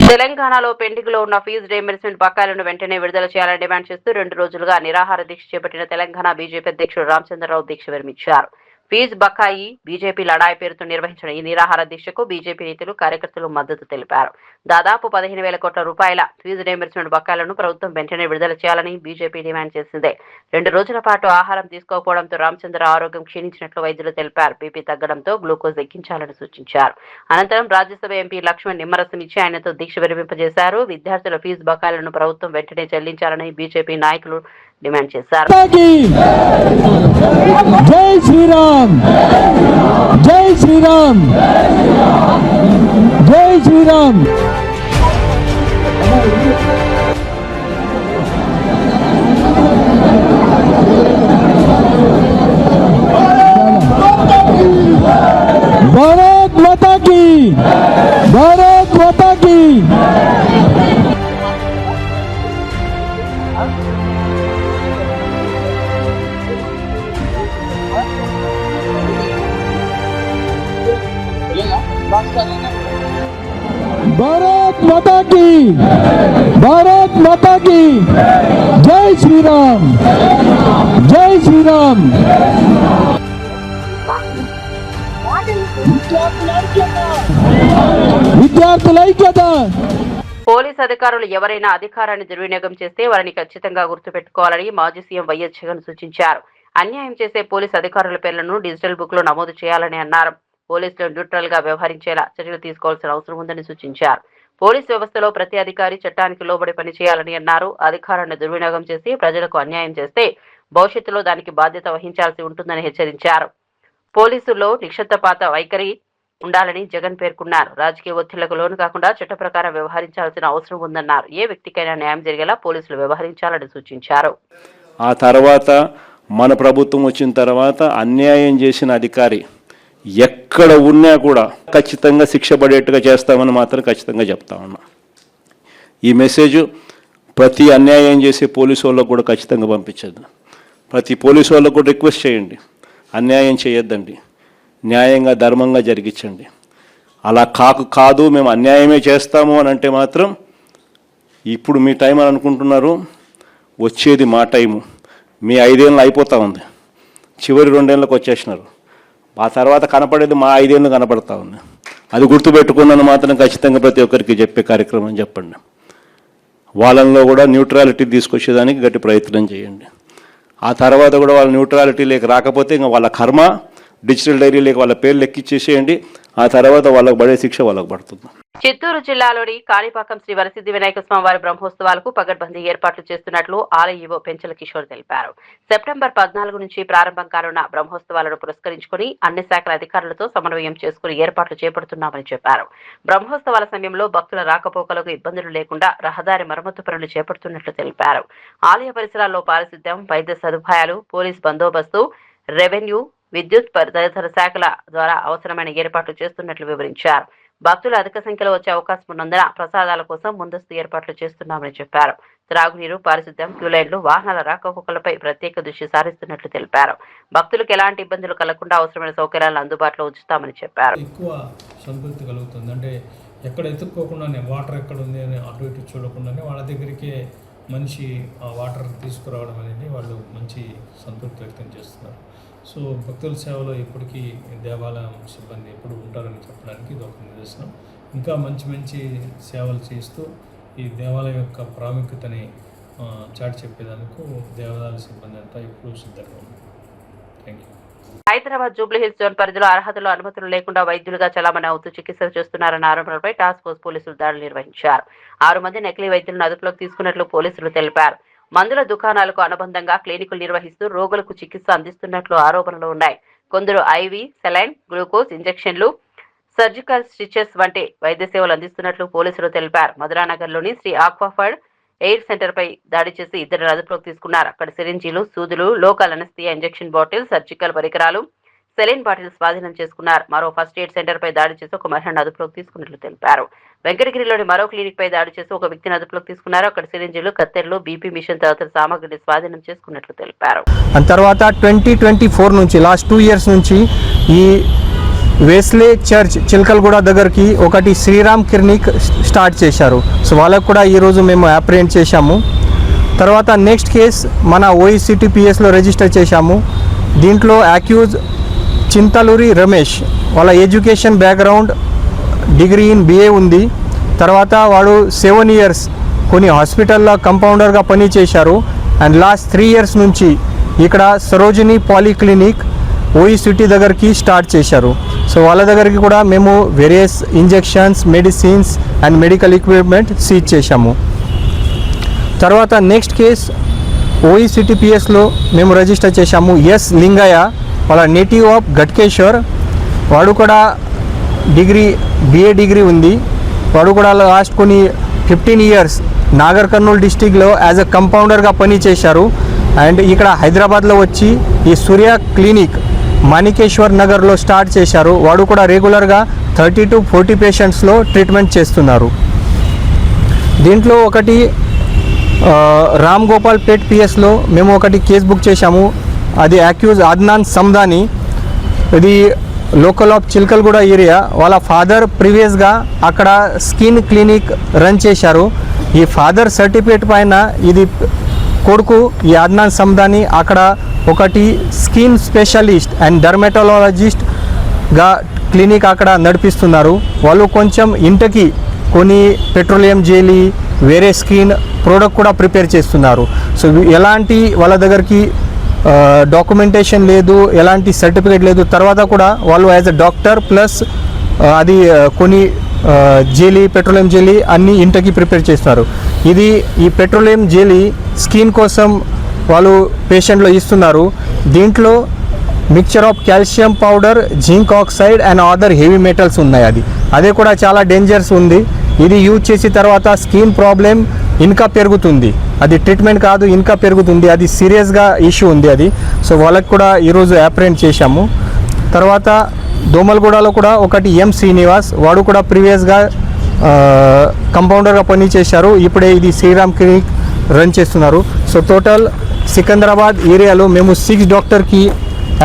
తెలంగాణలో పెండింగ్ లో ఉన్న ఫీజు రీయింబర్స్మెంట్ బకాయిలను వెంటనే విడుదల చేయాలని డిమాండ్ చేస్తూ 2 రోజులుగా నిరాహార దీక్ష చేపట్టిన తెలంగాణ బీజేపీ అధ్యక్షుడు రామచంద్రరావు దీక్ష విరమించారు. ఫీజు బకాయి బీజేపీ లడాయి పేరుతో నిర్వహించిన ఈ నిరాహార దీక్షకు బీజేపీ నేతలు కార్యకర్తలు మద్దతు తెలిపారు. దాదాపు 15,000 కోట్ల రూపాయల ఫీజు రీయింబర్స్మెంట్ బకాయిలను ప్రభుత్వం వెంటనే విడుదల చేయాలని బీజేపీ డిమాండ్ చేసింది. 2 రోజుల పాటు ఆహారం తీసుకోకపోవడంతో రామచంద్రరావు ఆరోగ్యం క్షీణించినట్లు వైద్యులు తెలిపారు. బీపీ తగ్గడంతో గ్లూకోజ్ ఎక్కించాలని సూచించారు. అనంతరం రాజ్యసభ ఎంపీ లక్ష్మణ్ నిమ్మరసం ఇచ్చి ఆయనతో దీక్ష విరమింపజేశారు. విద్యార్థుల ఫీజు బకాయిలను ప్రభుత్వం వెంటనే చెల్లించాలని బీజేపీ నాయకులు డిమాండ్ చేశారు. జై శ్రీరామ్, జై శ్రీరామ్, జై శ్రీరామ్. భారత్ మాతా కీ, భారత్ మాతా కీ. भारत माता की, भारत माता की. जय श्री राम, जय श्री राम. విద్యార్థుల ఐక్యత. పోలీస్ అధికారులు ఎవరైనా అధికారాన్ని దుర్వినియోగం చేస్తే వారిని ఖచ్చితంగా గుర్తుపెట్టుకోవాలని మాజీ సీఎం వైఎస్ జగన్ సూచించారు. అన్యాయం చేసే పోలీస్ అధికారుల పేర్లను డిజిటల్ బుక్ లో నమోదు చేయాలని అన్నారు. పోలీసులు న్యూట్రల్ గా వ్యవహరించేలా చర్యలు తీసుకోవాల్సిన అవసరం ఉందని సూచించారు. పోలీసు వ్యవస్థలో ప్రతి అధికారి చట్టానికి లోబడి పనిచేయాలని అన్నారు. అధికారాన్ని దుర్వినియోగం చేసి ప్రజలకు అన్యాయం చేస్తే భవిష్యత్తులో దానికి బాధ్యత వహించాల్సి ఉంటుందని హెచ్చరించారు. పోలీసుల్లో నిక్షిప్తపాత వైఖరి ఉండాలని జగన్ పేర్కొన్నారు. రాజకీయ ఒత్తిళ్లకు లోను కాకుండా చట్ట ప్రకారం వ్యవహరించాల్సిన అవసరం ఉందన్నారు. ఏ వ్యక్తికైనా న్యాయం జరిగేలా పోలీసులు వ్యవహరించాలని సూచించారు. ఆ తర్వాత మన ప్రభుత్వం వచ్చిన తర్వాత అన్యాయం చేసిన అధికారి ఎక్కడ ఉన్నా కూడా ఖచ్చితంగా శిక్ష పడేట్టుగా చేస్తామని మాత్రం ఖచ్చితంగా చెప్తా ఉన్నా. ఈ మెసేజ్ ప్రతి అన్యాయం చేసే పోలీసు వాళ్ళకు కూడా ఖచ్చితంగా పంపించద్దు. ప్రతి పోలీసు వాళ్ళకు కూడా రిక్వెస్ట్ చేయండి, అన్యాయం చేయొద్దండి, న్యాయంగా ధర్మంగా జరిగించండి. అలా కాదు మేము అన్యాయమే చేస్తాము అని అంటే మాత్రం ఇప్పుడు మీ టైం అని అనుకుంటున్నారు, వచ్చేది మా టైము. మీ 5 ఏళ్ళు అయిపోతూ ఉంది, చివరి 2 ఏళ్ళకి వచ్చేసినారు. ఆ తర్వాత కనపడేది మా 5 ఏళ్ళు కనపడతా ఉంది. అది గుర్తుపెట్టుకున్నాను మాత్రం ఖచ్చితంగా ప్రతి ఒక్కరికి చెప్పే కార్యక్రమం చెప్పండి. వాళ్ళల్లో కూడా న్యూట్రాలిటీ తీసుకొచ్చేదానికి గట్టి ప్రయత్నం చేయండి. ఆ తర్వాత కూడా వాళ్ళ న్యూట్రాలిటీ లేక రాకపోతే ఇంకా వాళ్ళ కర్మ, డిజిటల్ డైరీ లేక వాళ్ళ పేర్లు ఎక్కిచ్చేసేయండి. ఆ తర్వాత వాళ్ళకు పడే శిక్ష వాళ్ళకు పడుతుంది. చిత్తూరు జిల్లాలోని కాణిపాకం శ్రీ వరసిద్ధి వినాయక స్వామివారి బ్రహ్మోత్సవాలకు పగడ్బందీ ఏర్పాట్లు చేస్తున్నట్లు ఆలయ ఈవో పెంచల కిషోర్ తెలిపారు. సెప్టెంబర్ 14 నుంచి ప్రారంభం కానున్న బ్రహ్మోత్సవాలను పురస్కరించుకుని అన్ని శాఖల అధికారులతో సమన్వయం చేసుకుని ఏర్పాట్లు చేపడుతున్నామని చెప్పారు. బ్రహ్మోత్సవాల సమయంలో భక్తుల రాకపోకలకు ఇబ్బందులు లేకుండా రహదారి మరమ్మతు పనులు చేపడుతున్నట్లు తెలిపారు. ఆలయ పరిసరాల్లో పారిశుద్ధ్యం, వైద్య సదుపాయాలు, పోలీస్ బందోబస్తు, రెవెన్యూ, విద్యుత్ తదితర శాఖల ద్వారా అవసరమైన ఏర్పాట్లు చేస్తున్నట్లు వివరించారు. భక్తులు అధిక సంఖ్యలో వచ్చే అవకాశం ఉన్నందున ప్రసాదాల కోసం ముందస్తు ఏర్పాట్లు చేస్తున్నామని చెప్పారు. త్రాగునీరు, పారిశుద్ధ్యం, క్యూలైన్లు, వాహనాల రాకపోకలపై ప్రత్యేక దృష్టి సారిస్తున్నట్లు తెలిపారు. భక్తులకు ఎలాంటి ఇబ్బందులు కలగకుండా అవసరమైన సౌకర్యాలను అందుబాటులో ఉంచుతామని చెప్పారు. ఎక్కువ సంతృప్తి కలుగుతుంది. అంటే ఎక్కడ ఎత్తుక్కోకుండానే వాటర్ ఎక్కడ ఉంది అని అటు ఇటు చూడకుండానే వాళ్ళ దగ్గరికి మనిషి ఆ వాటర్ తీసుకురావడం అనేది వాళ్ళు మంచి సంతృప్తి వ్యక్తం చేస్తున్నారు. సో భక్తుల సేవలో ఇప్పటికీ దేవాలయం సిబ్బంది ఎప్పుడు ఉంటారని చెప్పడానికి ఇది ఒక నిదర్శనం. ఇంకా మంచి మంచి సేవలు చేస్తూ ఈ దేవాలయం యొక్క ప్రాముఖ్యతని చాటి చెప్పేందుకు దేవాలయ సిబ్బంది అంతా ఎప్పుడూ సిద్ధంగా ఉంది. Thank you. Hyderabad Jubilee Hills zone పరిధిలో అర్హతలు, అనుమతులు లేకుండా వైద్యులుగా చలామణి అవుతూ చికిత్సలు చేస్తున్నారన్న ఆరోపణలపై టాస్క్ ఫోర్స్ పోలీసులు దాడులు నిర్వహించారు. 6 మంది నకిలీ వైద్యులను అదుపులోకి తీసుకున్నట్లు పోలీసులు తెలిపారు. మందుల దుకాణాలకు అనుబంధంగా క్లినికులు నిర్వహిస్తూ రోగులకు చికిత్స అందిస్తున్నట్లు ఆరోపణలు ఉన్నాయి. కొందరు ఐవి, సెలైన్, గ్లూకోజ్ ఇంజెక్షన్లు, సర్జికల్ స్టిచెస్ వంటి వైద్య సేవలు అందిస్తున్నట్లు పోలీసులు తెలిపారు. మధురానగర్లోని శ్రీ ఆక్వాఫర్డ్ ఎయిడ్ సెంటర్ పై దాడి చేసి 2 అదుపులోకి తీసుకున్నారు. అక్కడ సిరింజీలు, సూదులు, local anaesthesia injection bottle, surgical పరికరాలు, సెలైన్ బాటిల్ స్వాధీనం చేసుకున్నారు. మరో ఫస్ట్ ఎయిడ్ సెంటర్ పై దాడి చేసి ఒక మహిళను అదుపులోకి తీసుకున్నట్లు తెలిపారు. వెంకటగిరిలోని మరో క్లినిక్ పై దాడి చేసి ఒక వ్యక్తిని అదుపులోకి తీసుకున్నారు. అక్కడ సిరింజీలు, కత్తెరలు, బీపీ మిషన్ తదితర సామగ్రిని స్వాధీనం చేసుకున్నట్లు తెలిపారు. తర్వాత 2024 నుంచి లాస్ట్ 2 years నుంచి ఈ వేస్లే చర్చ్ చిలకలగూడ దగ్గరికి ఒకటి శ్రీరామ్ క్లినిక్ స్టార్ట్ చేశారు. సో వాళ్ళకు కూడా ఈరోజు మేము అప్రిహెండ్ చేశాము. తర్వాత నెక్స్ట్ కేస్ మన OECTPSలో రిజిస్టర్ చేశాము. దీంట్లో అక్యూజ్ చింతలూరి రమేష్, వాళ్ళ education background degree in BA ఉంది. తర్వాత వాడు 7 years కొన్ని హాస్పిటల్లో కంపౌండర్గా పనిచేశారు. అండ్ లాస్ట్ 3 years నుంచి ఇక్కడ సరోజిని పాలీక్లినిక్ OECT దగ్గరికి స్టార్ట్ చేశారు. సో వాళ్ళ దగ్గరికి కూడా మేము various injections, medicines and medical equipment seize చేశాము. తర్వాత నెక్స్ట్ కేస్ OECTPSలో మేము రిజిస్టర్ చేశాము. ఎస్ లింగయ్య, వాళ్ళ నేటివ్ ఆఫ్ గట్కేశ్వర్. వాడు కూడా BA డిగ్రీ ఉంది. వాడు కూడా లాస్ట్ కొన్ని 15 years నాగర్ కర్నూలు డిస్టిక్లో యాజ్ అ కంపౌండర్గా పనిచేశారు. అండ్ ఇక్కడ హైదరాబాద్లో వచ్చి ఈ సూర్య క్లినిక్ మాణికేశ్వర్ నగర్లో స్టార్ట్ చేశారు. వాడు కూడా రెగ్యులర్గా 30 to 40 పేషెంట్స్లో ట్రీట్మెంట్ చేస్తున్నారు. దీంట్లో ఒకటి రామ్ గోపాల్ పేట్ PSలో మేము ఒకటి కేసు బుక్ చేశాము. అది అక్యూజ్ అద్నాన్ సందాని. ఇది లోకల్ ఆఫ్ చిలకలగూడ ఏరియా. వాళ్ళ ఫాదర్ ప్రీవియస్గా అక్కడ స్కిన్ క్లినిక్ రన్ చేశారు. ఈ ఫాదర్ సర్టిఫికేట్ పైన ఇది కొడుకు ఈ అద్నాన్ సందాని అక్కడ ఒకటి స్కిన్ స్పెషలిస్ట్ అండ్ డర్మటాలజిస్ట్గా క్లినిక్ అక్కడ నడిపిస్తున్నారు. వాళ్ళు కొంచెం ఇంటికి కొన్ని పెట్రోలియం జెలీ, వేరే స్కిన్ ప్రోడక్ట్ కూడా ప్రిపేర్ చేస్తున్నారు. సో ఎలాంటి వాళ్ళ దగ్గరికి డాక్యుమెంటేషన్ లేదు, ఎలాంటి సర్టిఫికేట్ లేదు. తర్వాత కూడా వాళ్ళు యాజ్ అ డాక్టర్ ప్లస్ అది కొన్ని జెలీ, పెట్రోలియం జెలీ అన్నీ ఇంటికి ప్రిపేర్ చేస్తున్నారు. ఈ పెట్రోలియం జెలీ స్కిన్ కోసం వాళ్ళు పేషెంట్లో ఇస్తున్నారు. దీంట్లో mixture of calcium powder, zinc oxide and other heavy metals ఉన్నాయి. అదే కూడా చాలా డేంజర్స్ ఉంది. ఇది యూజ్ చేసిన తర్వాత స్కిన్ ప్రాబ్లం ఇంకా పెరుగుతుంది. అది ట్రీట్మెంట్ కాదు, ఇంకా పెరుగుతుంది. అది సీరియస్గా ఇష్యూ ఉంది అది. సో వాళ్ళకి కూడా ఈరోజు అప్రిహెండ్ చేశాము. తర్వాత దోమలగూడలో కూడా ఒకటి శ్రీనివాస్, వాడు కూడా ప్రీవియస్గా కంపౌండర్గా పనిచేశారు. ఇప్పుడే ఇది శ్రీరామ్ క్లినిక్ రన్ చేస్తున్నారు. సో టోటల్ సికింద్రాబాద్ ఏరియాలో మేము 6 డాక్టర్కి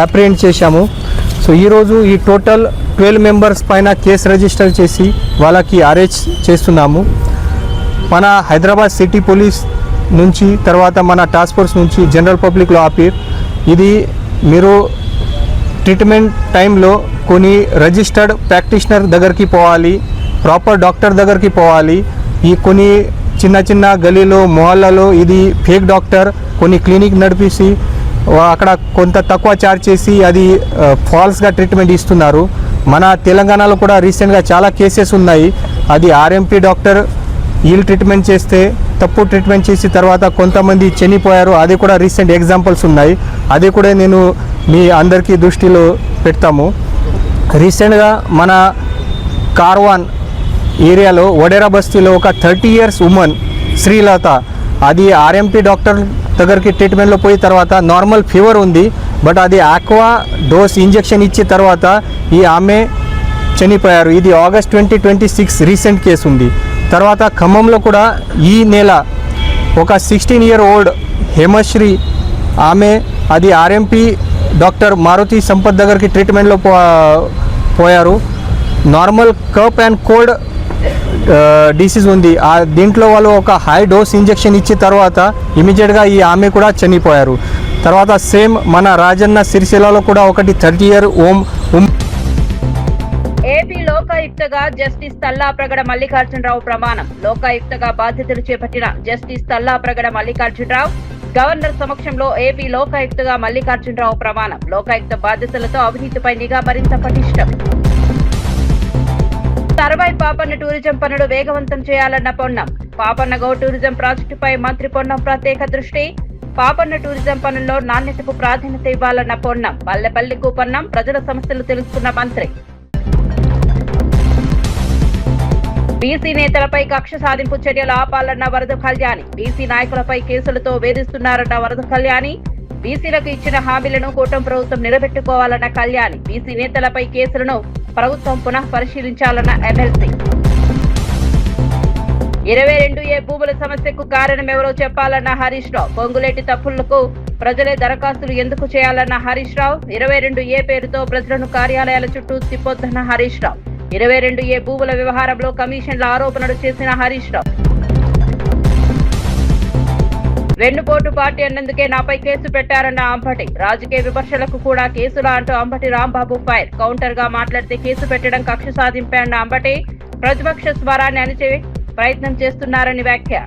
అప్రిహెండ్ చేశాము. సో ఈరోజు ఈ టోటల్ 12 members పైన కేసు రిజిస్టర్ చేసి వాళ్ళకి అరెస్ట్ చేస్తున్నాము. మన హైదరాబాద్ సిటీ పోలీస్ నుంచి, తర్వాత మన టాస్క్ ఫోర్స్ నుంచి జనరల్ పబ్లిక్లో ఆపి ఇది మీరు ట్రీట్మెంట్ టైంలో కొన్ని రిజిస్టర్డ్ ప్రాక్టీషనర్ దగ్గరికి పోవాలి, ప్రాపర్ డాక్టర్ దగ్గరికి పోవాలి. ఈ కొన్ని చిన్న చిన్న గలీలో, మొహల్లలో ఇది ఫేక్ డాక్టర్ కొన్ని క్లినిక్ నడిపేసి అక్కడ కొంత తక్కువ ఛార్జ్ చేసి అది ఫాల్స్గా ట్రీట్మెంట్ ఇస్తున్నారు. మన తెలంగాణలో కూడా రీసెంట్గా చాలా కేసెస్ ఉన్నాయి. అది RMP డాక్టర్ వీళ్ళు ట్రీట్మెంట్ చేస్తే తప్పు ట్రీట్మెంట్ చేసి తర్వాత కొంతమంది చనిపోయారు. అది కూడా రీసెంట్ ఎగ్జాంపుల్స్ ఉన్నాయి. అది కూడా నేను మీ అందరికీ దృష్టిలో పెడతాము. రీసెంట్గా మన కార్వాన్ ఏరియాలో వడేరా బస్తీలో ఒక 30 years ఉమెన్ శ్రీలత, అది RMP డాక్టర్ దగ్గరికి ట్రీట్మెంట్లో పోయిన తర్వాత నార్మల్ ఫీవర్ ఉంది, బట్ అది ఆక్వా డోస్ ఇంజెక్షన్ ఇచ్చిన తర్వాత ఆమె చనిపోయారు. ఇది August 2026 రీసెంట్ కేసు ఉంది. తర్వాత ఖమ్మంలో కూడా ఈ నెల ఒక 16-year-old హేమశ్రీ, ఆమె అది RMP డాక్టర్ మారుతి సంపత్ దగ్గరికి ట్రీట్మెంట్లో పోయారు. Normal cup and cold disease ఉంది. దీంట్లో వాళ్ళు ఒక హై డోస్ ఇంజెక్షన్ ఇచ్చిన తర్వాత ఇమీడియట్గా ఆమె కూడా చనిపోయారు. తర్వాత సేమ్ మన రాజన్న సిరిసిల్లలో కూడా ఒకటి 30-year-old ఏపీ లోకాయుక్తగా జస్టిస్ తల్లాప్రగడ మల్లికార్జునరావు ప్రమాణం. లోకాయుక్తగా బాధ్యతలు చేపట్టిన జస్టిస్ తల్లాప్రగడ మల్లికార్జునరావు గవర్నర్ సమక్షంలో ఏపీ లోకాయుక్తగా మల్లికార్జునరావు ప్రమాణం. లోకాయుక్త బాధ్యతలతో అవినీతిపై నిఘా మరింత పటిష్టం. సర్వై పాపన్న టూరిజం పనులు వేగవంతం చేయాలన్న పొన్నం. పాపన్న గౌ టూరిజం ప్రాజెక్టుపై మంత్రి పొన్నం ప్రత్యేక దృష్టి. పాపన్న టూరిజం పనుల్లో నాణ్యతకు ప్రాధాన్యత ఇవ్వాలన్న పొన్నం. పల్లెపల్లికు పొన్నం. ప్రజల సమస్యలు తెలుసుకున్న మంత్రి. బీసీ నేతలపై కక్ష సాధింపు చర్యలు ఆపాలన్న వరద కళ్యాణి. బీసీ నాయకులపై కేసులతో వేధిస్తున్నారన్న వరద కళ్యాణి. బీసీలకు ఇచ్చిన హామీలను కూటమి ప్రభుత్వం నిలబెట్టుకోవాలన్న కళ్యాణి. బీసీ నేతలపై కేసులను ప్రభుత్వం పునః పరిశీలించాలన్న ఎమ్మెల్సీ. 22A భూముల సమస్యకు కారణం ఎవరో చెప్పాలన్న హరీష్ రావు. పొంగులేటి తప్పులకు ప్రజలే దరఖాస్తులు ఎందుకు చేయాలన్న హరీష్ రావు. 22A పేరుతో ప్రజలను కార్యాలయాల చుట్టూ తిప్పొద్దన్న హరీష్ రావు. 22A భూముల వ్యవహారంలో కమిషన్ల ఆరోపణలు చేసిన హరీష్ రావు. వెన్నుపోటు పార్టీ అన్నందుకే నాపై కేసు పెట్టారన్న అంబటి. రాజకీయ విమర్శలకు కూడా కేసులా అంటూ అంబటి రాంబాబు ఫైర్. కౌంటర్ గా మాట్లాడితే కేసు పెట్టడం కక్ష సాధింపే అన్న అంబటి. ప్రతిపక్ష స్వరాన్ని అణిచే ప్రయత్నం చేస్తున్నారని వ్యాఖ్య.